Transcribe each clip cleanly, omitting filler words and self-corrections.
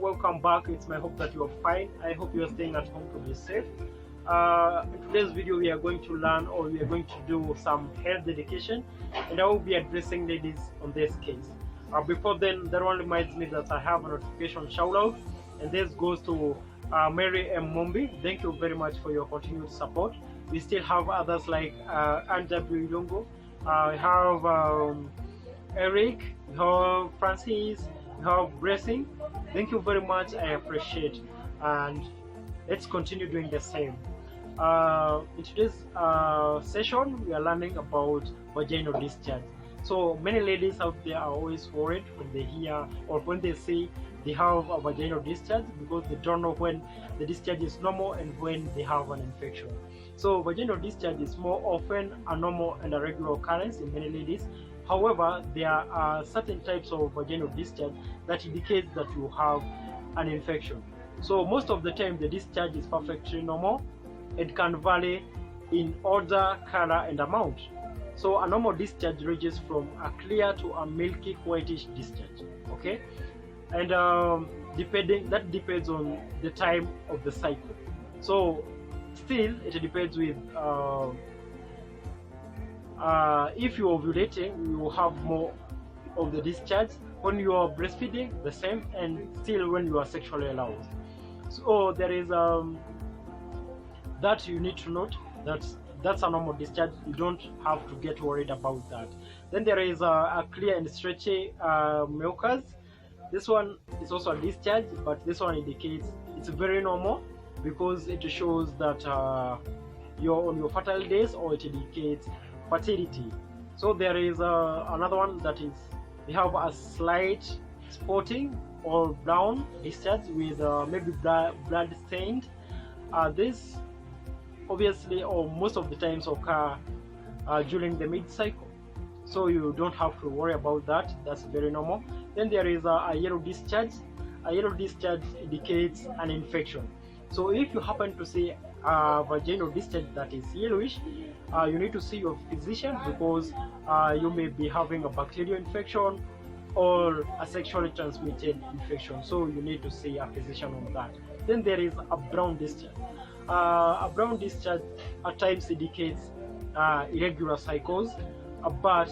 welcome back. It's my hope that you are fine. I hope you are staying at home to be safe. In today's video we are going to learn, or we are going to do some health education, and I will be addressing ladies on this case. Before then, that one reminds me that I have a notification shout out, and this goes to Mary M. Mombi. Thank you very much for your continued support. We still have others like Anjabu Ilongo, we have Eric, we have Francis, we have Blessing. Thank you very much, I appreciate, and let's continue doing the same. In today's session, we are learning about vaginal discharge. So many ladies out there are always worried when they hear or when they say they have a vaginal discharge, because they don't know when the discharge is normal and when they have an infection. So vaginal discharge is more often a normal and a regular occurrence in many ladies. However, there are certain types of vaginal discharge that indicate that you have an infection. So most of the time the discharge is perfectly normal. It can vary in order, color and amount. So a normal discharge ranges from a clear to a milky whitish discharge, okay? And that depends on the time of the cycle. So still it depends with if you're ovulating, you will have more of the discharge. When you are breastfeeding, the same, and still when you are sexually aroused. So there is that you need to note that that's a normal discharge. You don't have to get worried about that. Then there is a clear and stretchy mucus. This one is also a discharge, but this one indicates it's very normal because it shows that you're on your fertile days, or it indicates fertility. So there is another one that is, we have a slight spotting or brown discharge with maybe blood stained. This obviously, or most of the times, occur during the mid-cycle, so you don't have to worry about that. That's very normal. Then there is a yellow discharge. A yellow discharge indicates an infection. So if you happen to see a vaginal discharge that is yellowish, you need to see your physician, because you may be having a bacterial infection or a sexually transmitted infection. So you need to see a physician on that. Then there is a brown discharge. A brown discharge at times indicates irregular cycles, but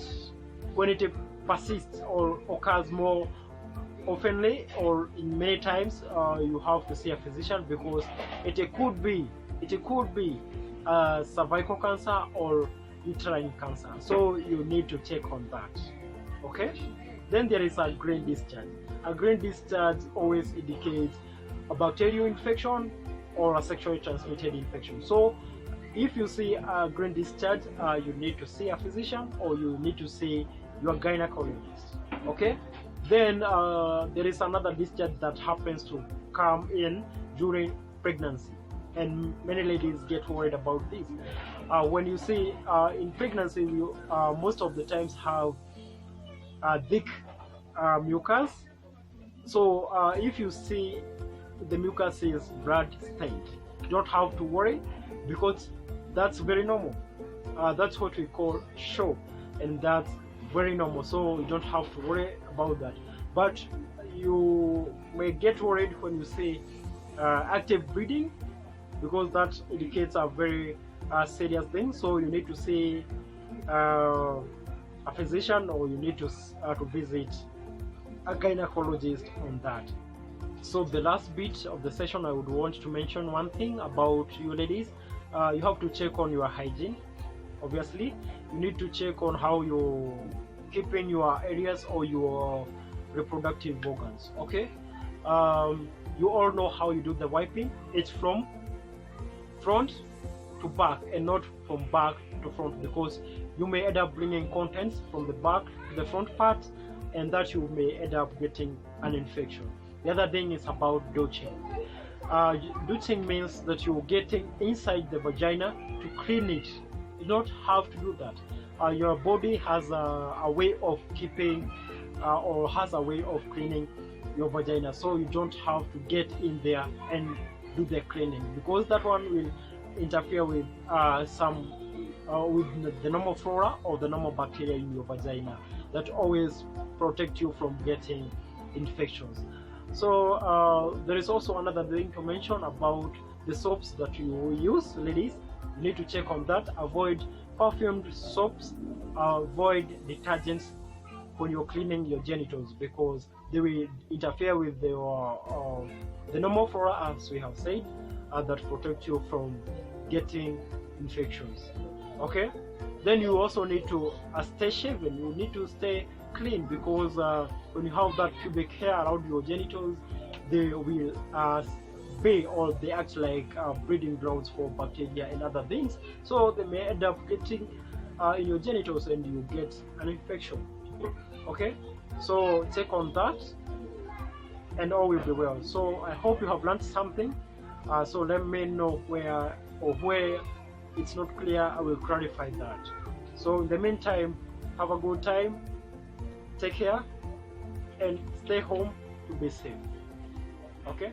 when it persists or occurs more oftenly or in many times, you have to see a physician, because it could be cervical cancer or uterine cancer. So you need to check on that. Okay. Then there is a green discharge. A green discharge always indicates a bacterial infection or a sexually transmitted infection. So if you see a green discharge, you need to see a physician, or you need to see your gynecologist. Okay. Then there is another discharge that happens to come in during pregnancy, and many ladies get worried about this. When you see in pregnancy, you most of the times have thick mucus. So if you see the mucus is blood stained, you don't have to worry, because that's very normal. That's what we call show, and that's very normal, so you don't have to worry about that. But you may get worried when you see active bleeding, because that indicates a very serious thing. So you need to see a physician, or you need to visit a gynecologist on that. So the last bit of the session, I would want to mention one thing about you ladies. You have to check on your hygiene. Obviously, you need to check on how you're keeping your areas or your reproductive organs. Okay. You all know how you do the wiping. It's from front to back and not from back to front, because you may end up bringing contents from the back to the front part, and that you may end up getting an infection. The other thing is about douching. Douching means that you're getting inside the vagina to clean it. You don't have to do that. Your body has a way of keeping or has a way of cleaning your vagina, so you don't have to get in there and do the cleaning, because that one will interfere with with the normal flora or the normal bacteria in your vagina that always protect you from getting infections. So there is also another thing to mention about the soaps that you use, ladies. You need to check on that. Avoid perfumed soaps, avoid detergents when you're cleaning your genitals, because they will interfere with the normal flora, as we have said, that protect you from getting infections. Okay, then you also need to stay shaven. You need to stay clean, because when you have that pubic hair around your genitals, they will be, or they act like breeding grounds for bacteria and other things, so they may end up getting in your genitals and you get an infection. Okay, so check on that and all will be well. So I hope you have learned something. So let me know where it's not clear. I will clarify that. So in the meantime, have a good time, take care, and stay home to be safe. Okay.